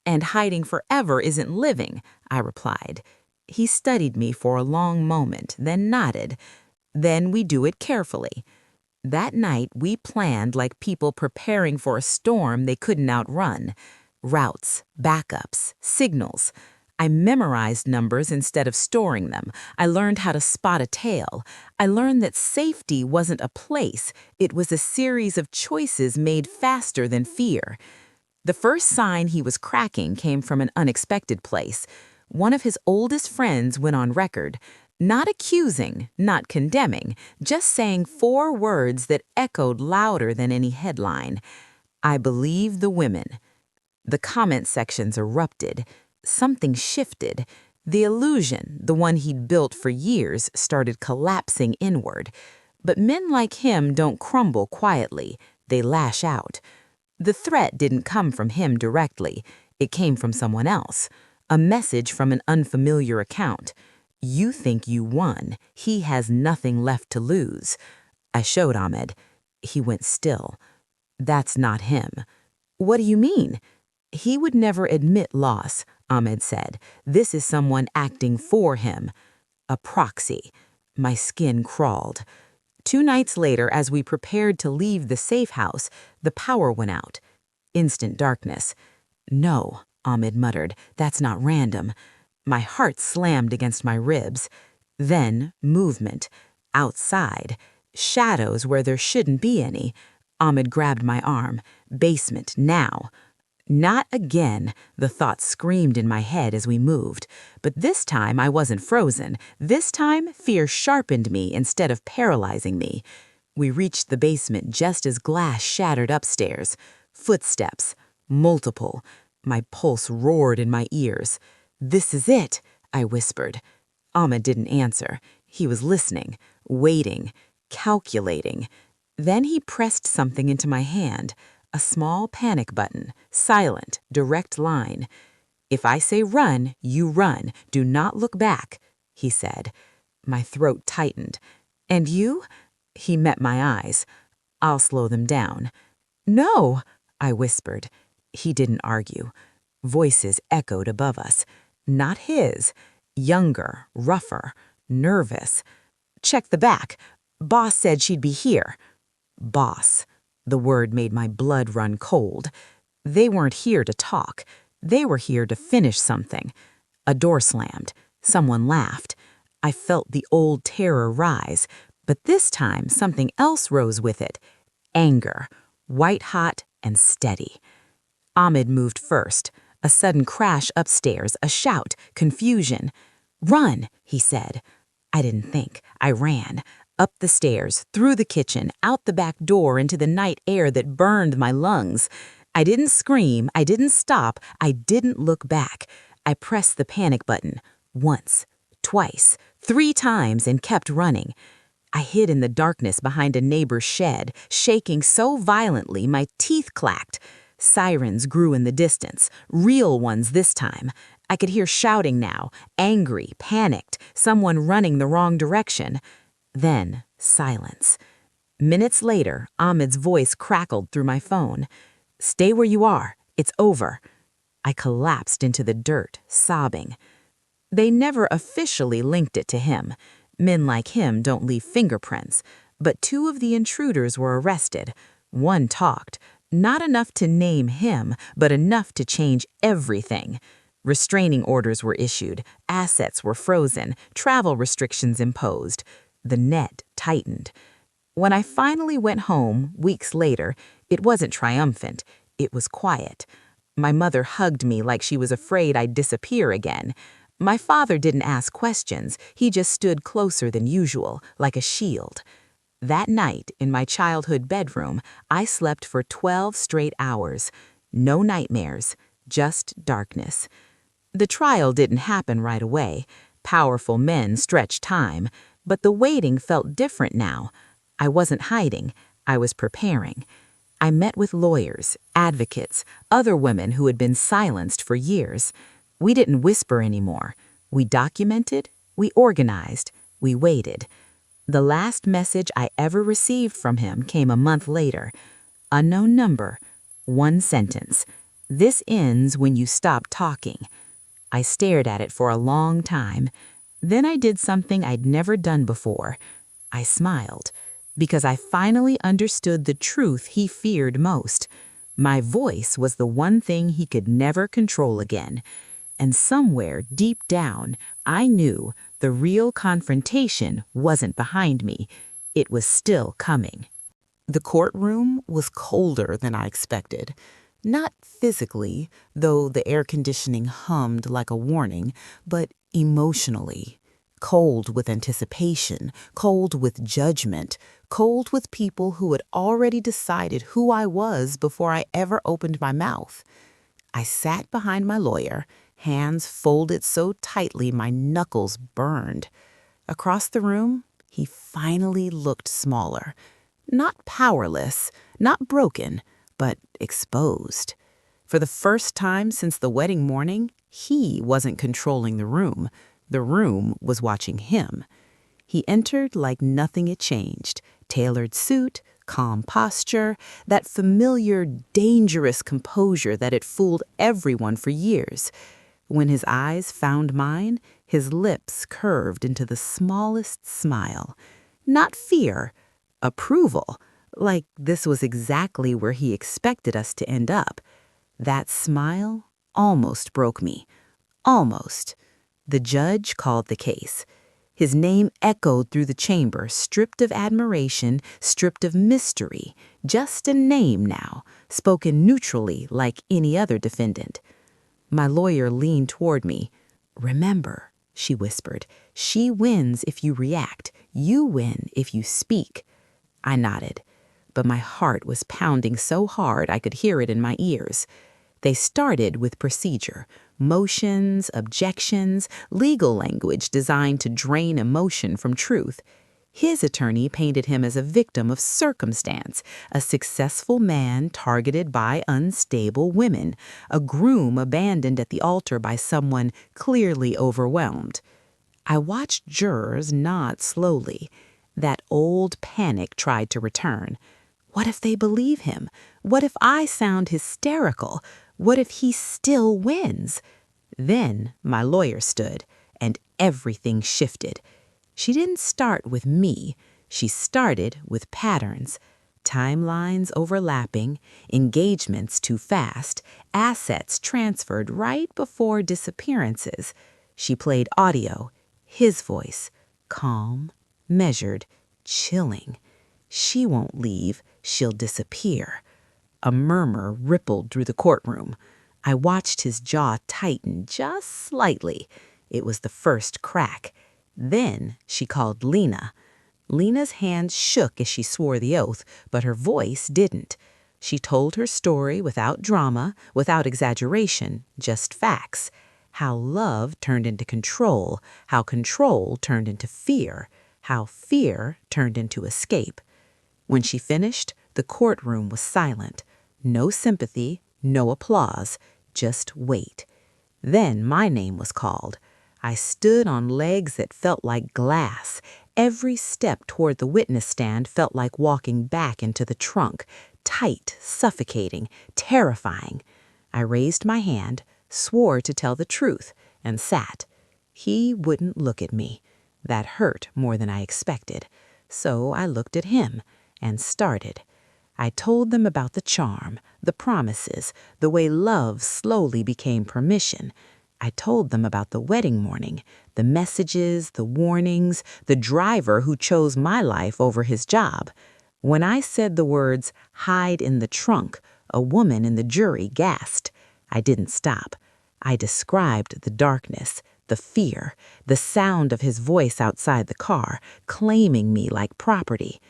"And hiding forever isn't living," I replied. He studied me for a long moment, then nodded. "Then we do it carefully." That night, we planned like people preparing for a storm they couldn't outrun. Routes, backups, signals. I memorized numbers instead of storing them. I learned how to spot a tail. I learned that safety wasn't a place. It was a series of choices made faster than fear. The first sign he was cracking came from an unexpected place. One of his oldest friends went on record, not accusing, not condemning, just saying 4 words that echoed louder than any headline. "I believe the women." The comment sections erupted. Something shifted. The illusion, the one he'd built for years, started collapsing inward. But men like him don't crumble quietly. They lash out. The threat didn't come from him directly. It came from someone else. A message from an unfamiliar account. "You think you won. He has nothing left to lose." I showed Ahmed. He went still. "That's not him." "What do you mean?" "He would never admit loss," Ahmed said. "This is someone acting for him." A proxy. My skin crawled. 2 nights later, as we prepared to leave the safe house, the power went out. Instant darkness. "No," Ahmed muttered, "that's not random." My heart slammed against my ribs. Then, movement. Outside. Shadows where there shouldn't be any. Ahmed grabbed my arm. "Basement, now." "Not again," the thought screamed in my head as we moved. But this time I wasn't frozen. This time fear sharpened me instead of paralyzing me. We reached the basement just as glass shattered upstairs. Footsteps. Multiple. My pulse roared in my ears. "This is it," I whispered. Ahmed didn't answer. He was listening, waiting, calculating. Then he pressed something into my hand. A small panic button, silent, direct line. "If I say run, you run. Do not look back," he said. My throat tightened. "And you?" He met my eyes. "I'll slow them down." "No," I whispered. He didn't argue. Voices echoed above us. Not his. Younger, rougher, nervous. "Check the back. Boss said she'd be here." Boss. The word made my blood run cold. They weren't here to talk. They were here to finish something. A door slammed. Someone laughed. I felt the old terror rise, but this time something else rose with it. Anger, white-hot and steady. Ahmed moved first. A sudden crash upstairs, a shout, confusion. "Run," he said. I didn't think. I ran. Up the stairs, through the kitchen, out the back door into the night air that burned my lungs. I didn't scream, I didn't stop, I didn't look back. I pressed the panic button. Once, twice, 3 times and kept running. I hid in the darkness behind a neighbor's shed, shaking so violently my teeth clacked. Sirens grew in the distance, real ones this time. I could hear shouting now, angry, panicked, someone running the wrong direction. Then, silence. Minutes later, Ahmed's voice crackled through my phone. "Stay where you are. It's over." I collapsed into the dirt, sobbing. They never officially linked it to him. Men like him don't leave fingerprints. But 2 of the intruders were arrested. 1 talked. Not enough to name him, but enough to change everything. Restraining orders were issued, assets were frozen, travel restrictions imposed. The net tightened. When I finally went home, weeks later, it wasn't triumphant. It was quiet. My mother hugged me like she was afraid I'd disappear again. My father didn't ask questions. He just stood closer than usual, like a shield. That night, in my childhood bedroom, I slept for 12 straight hours. No nightmares, just darkness. The trial didn't happen right away. Powerful men stretch time. But the waiting felt different now. I wasn't hiding. I was preparing. I met with lawyers, advocates, other women who had been silenced for years. We didn't whisper anymore. We documented, we organized, we waited. The last message I ever received from him came a month later. Unknown number, 1 sentence. "This ends when you stop talking." I stared at it for a long time. Then I did something I'd never done before. I smiled, because I finally understood the truth he feared most. My voice was the one thing he could never control again. And somewhere deep down, I knew the real confrontation wasn't behind me. It was still coming. The courtroom was colder than I expected. Not physically, though the air conditioning hummed like a warning, but emotionally. Cold with anticipation, cold with judgment, cold with people who had already decided who I was before I ever opened my mouth. I sat behind my lawyer, hands folded so tightly my knuckles burned. Across the room, he finally looked smaller. Not powerless, not broken, but exposed. For the first time since the wedding morning, he wasn't controlling the room. The room was watching him. He entered like nothing had changed. Tailored suit, calm posture, that familiar, dangerous composure that had fooled everyone for years. When his eyes found mine, his lips curved into the smallest smile. Not fear, approval, like this was exactly where he expected us to end up. That smile almost broke me. Almost. The judge called the case. His name echoed through the chamber, stripped of admiration, stripped of mystery. Just a name now, spoken neutrally like any other defendant. My lawyer leaned toward me. "Remember," she whispered, "she wins if you react. You win if you speak." I nodded, but my heart was pounding so hard I could hear it in my ears. They started with procedure, motions, objections, legal language designed to drain emotion from truth. His attorney painted him as a victim of circumstance, a successful man targeted by unstable women, a groom abandoned at the altar by someone clearly overwhelmed. I watched jurors nod slowly. That old panic tried to return. What if they believe him? What if I sound hysterical? What if he still wins? Then my lawyer stood, and everything shifted. She didn't start with me. She started with patterns. Timelines overlapping, engagements too fast, assets transferred right before disappearances. She played audio, his voice, calm, measured, chilling. She won't leave, she'll disappear. A murmur rippled through the courtroom. I watched his jaw tighten just slightly. It was the first crack. Then she called Lena. Lena's hands shook as she swore the oath, but her voice didn't. She told her story without drama, without exaggeration, just facts. How love turned into control, how control turned into fear, how fear turned into escape. When she finished, the courtroom was silent. No sympathy, no applause, just wait. Then my name was called. I stood on legs that felt like glass. Every step toward the witness stand felt like walking back into the trunk, tight, suffocating, terrifying. I raised my hand, swore to tell the truth, and sat. He wouldn't look at me. That hurt more than I expected. So I looked at him and started. I told them about the charm, the promises, the way love slowly became permission. I told them about the wedding morning, the messages, the warnings, the driver who chose my life over his job. When I said the words, "hide in the trunk," a woman in the jury gasped. I didn't stop. I described the darkness, the fear, the sound of his voice outside the car, claiming me like property.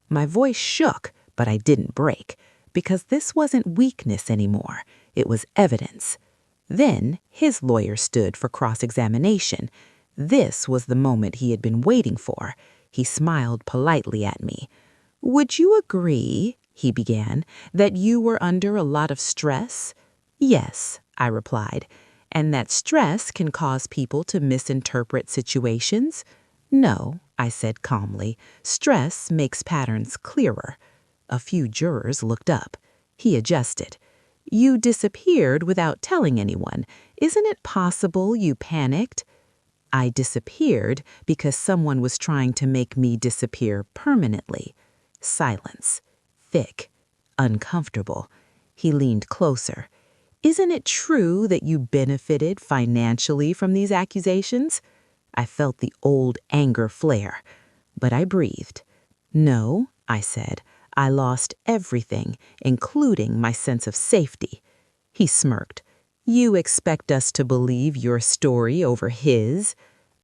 My voice shook, but I didn't break, because this wasn't weakness anymore. It was evidence. Then his lawyer stood for cross-examination. This was the moment he had been waiting for. He smiled politely at me. "Would you agree," he began, "that you were under a lot of stress?" "Yes," I replied. "And that stress can cause people to misinterpret situations?" "No," I said calmly. "Stress makes patterns clearer." A few jurors looked up. He adjusted. "You disappeared without telling anyone. Isn't it possible you panicked?" "I disappeared because someone was trying to make me disappear permanently." Silence. Thick. Uncomfortable. He leaned closer. "Isn't it true that you benefited financially from these accusations?" I felt the old anger flare, but I breathed. "No," I said. "I lost everything, including my sense of safety." He smirked. "You expect us to believe your story over his?"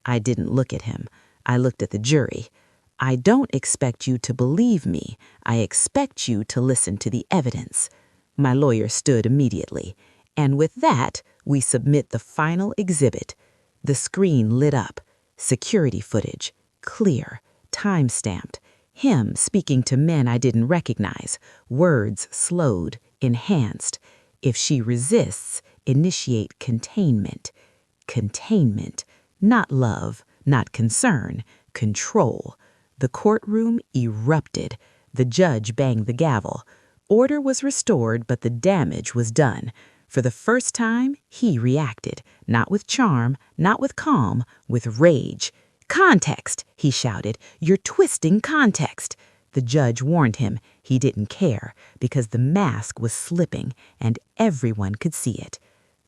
I didn't look at him. I looked at the jury. "I don't expect you to believe me. I expect you to listen to the evidence." My lawyer stood immediately. "And with that, we submit the final exhibit." The screen lit up. Security footage. Clear. Time-stamped. Him speaking to men I didn't recognize. Words slowed, enhanced. "If she resists, initiate containment." Containment. Not love, not concern. Control. The courtroom erupted. The judge banged the gavel. Order was restored, but the damage was done. For the first time, he reacted. Not with charm, not with calm, with rage. "Context," he shouted. "You're twisting context." The judge warned him. He didn't care, because the mask was slipping, and everyone could see it.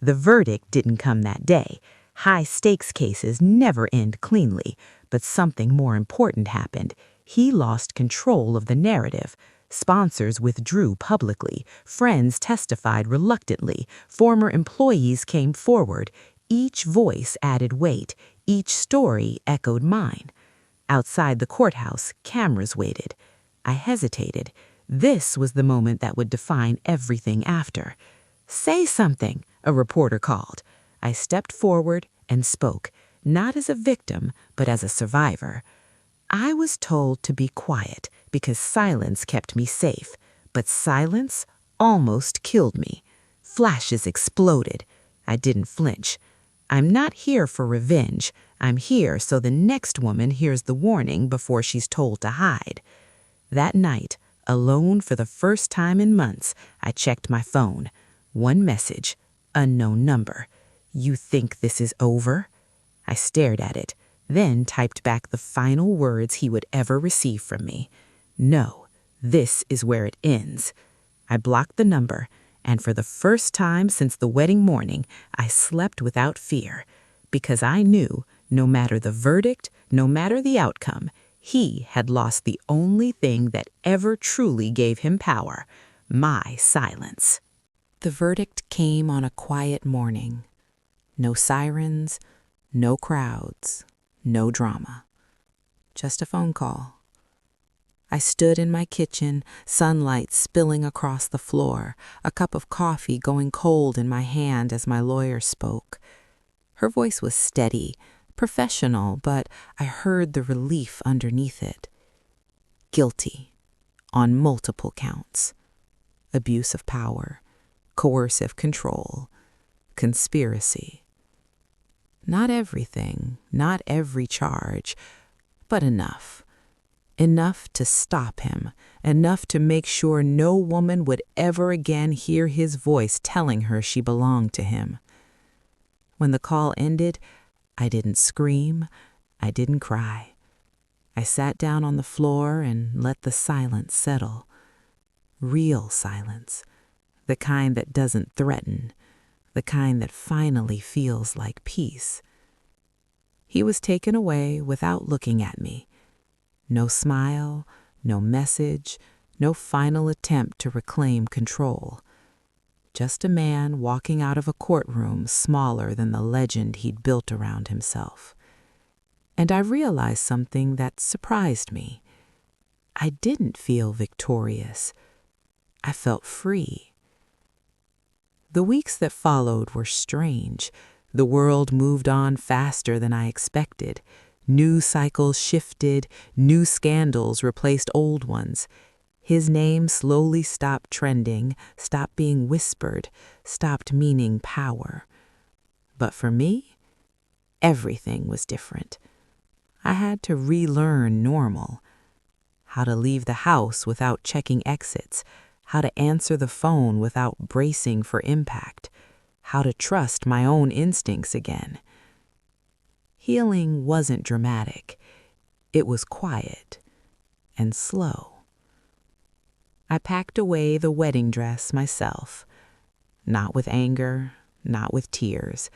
The verdict didn't come that day. High-stakes cases never end cleanly, but something more important happened. He lost control of the narrative. Sponsors withdrew publicly. Friends testified reluctantly. Former employees came forward. Each voice added weight. Each story echoed mine. Outside the courthouse, cameras waited. I hesitated. This was the moment that would define everything after. "Say something," a reporter called. I stepped forward and spoke, not as a victim, but as a survivor. "I was told to be quiet because silence kept me safe, but silence almost killed me." Flashes exploded. I didn't flinch. "I'm not here for revenge. I'm here so the next woman hears the warning before she's told to hide." That night, alone for the first time in months, I checked my phone. One message, unknown number. "You think this is over?" I stared at it, then typed back the final words he would ever receive from me. "No, This is where it ends. I blocked the number, and for the first time since the wedding morning, I slept without fear, because I knew, no matter the verdict, no matter the outcome, he had lost the only thing that ever truly gave him power, my silence. The verdict came on a quiet morning. No sirens, no crowds, no drama. Just a phone call. I stood in my kitchen, sunlight spilling across the floor, a cup of coffee going cold in my hand as my lawyer spoke. Her voice was steady, professional, but I heard the relief underneath it. Guilty, on multiple counts. Abuse of power, coercive control, conspiracy. Not everything, not every charge, but enough. Enough to stop him, enough to make sure no woman would ever again hear his voice telling her she belonged to him. When the call ended, I didn't scream, I didn't cry. I sat down on the floor and let the silence settle. Real silence, the kind that doesn't threaten, the kind that finally feels like peace. He was taken away without looking at me. No smile, no message, no final attempt to reclaim control. Just a man walking out of a courtroom smaller than the legend he'd built around himself. And I realized something that surprised me. I didn't feel victorious. I felt free. The weeks that followed were strange. The world moved on faster than I expected. News cycles shifted, new scandals replaced old ones. His name slowly stopped trending, stopped being whispered, stopped meaning power. But for me, everything was different. I had to relearn normal. How to leave the house without checking exits, how to answer the phone without bracing for impact, how to trust my own instincts again. Healing wasn't dramatic. It was quiet and slow. I packed away the wedding dress myself, not with anger, not with tears.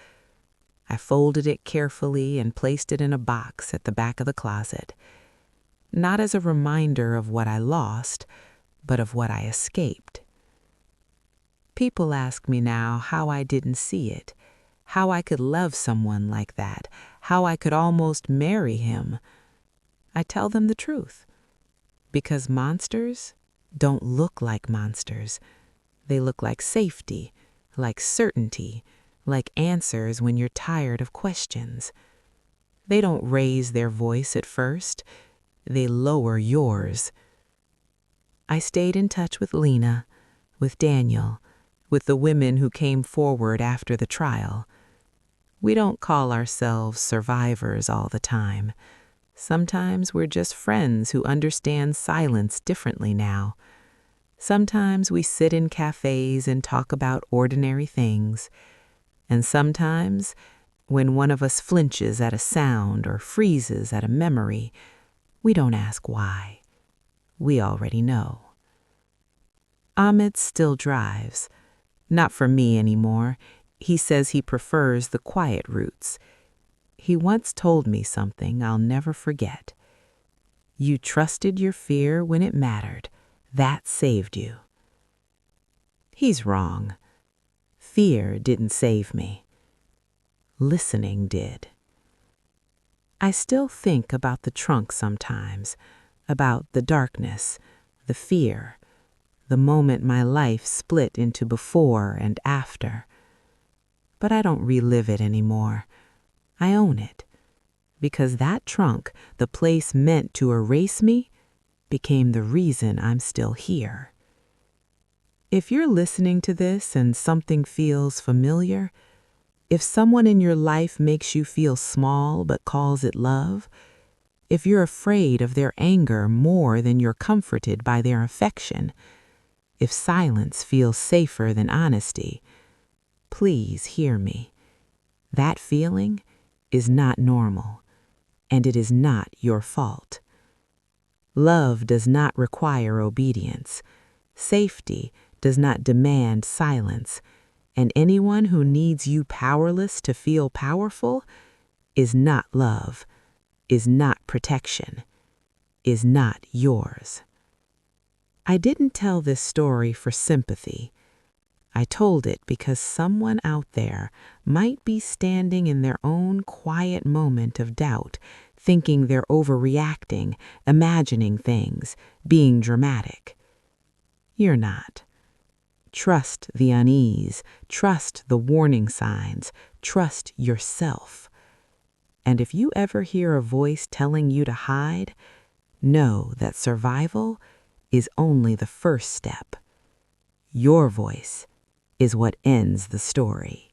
I folded it carefully and placed it in a box at the back of the closet, not as a reminder of what I lost, but of what I escaped. People ask me now how I didn't see it, how I could love someone like that, how I could almost marry him. I tell them the truth, because monsters don't look like monsters. They look like safety, like certainty, like answers when you're tired of questions. They don't raise their voice at first. They lower yours. I stayed in touch with Lena, with Daniel, with the women who came forward after the trial. We don't call ourselves survivors all the time. Sometimes we're just friends who understand silence differently now. Sometimes we sit in cafes and talk about ordinary things. And sometimes, when one of us flinches at a sound or freezes at a memory, we don't ask why. We already know. Ahmed still drives. Not for me anymore. He says he prefers the quiet routes. He once told me something I'll never forget. You trusted your fear when it mattered. That saved you. He's wrong. Fear didn't save me. Listening did. I still think about the trunk sometimes, about the darkness, the fear, the moment my life split into before and after. But I don't relive it anymore. I own it, because that trunk, the place meant to erase me, became the reason I'm still here. If you're listening to this and something feels familiar, if someone in your life makes you feel small but calls it love, if you're afraid of their anger more than you're comforted by their affection, if silence feels safer than honesty, please hear me. That feeling is not normal, and it is not your fault. Love does not require obedience. Safety does not demand silence. And anyone who needs you powerless to feel powerful is not love, is not protection, is not yours. I didn't tell this story for sympathy. I told it because someone out there might be standing in their own quiet moment of doubt, thinking they're overreacting, imagining things, being dramatic. You're not. Trust the unease, trust the warning signs, trust yourself. And if you ever hear a voice telling you to hide, know that survival is only the first step. Your voice is what ends the story.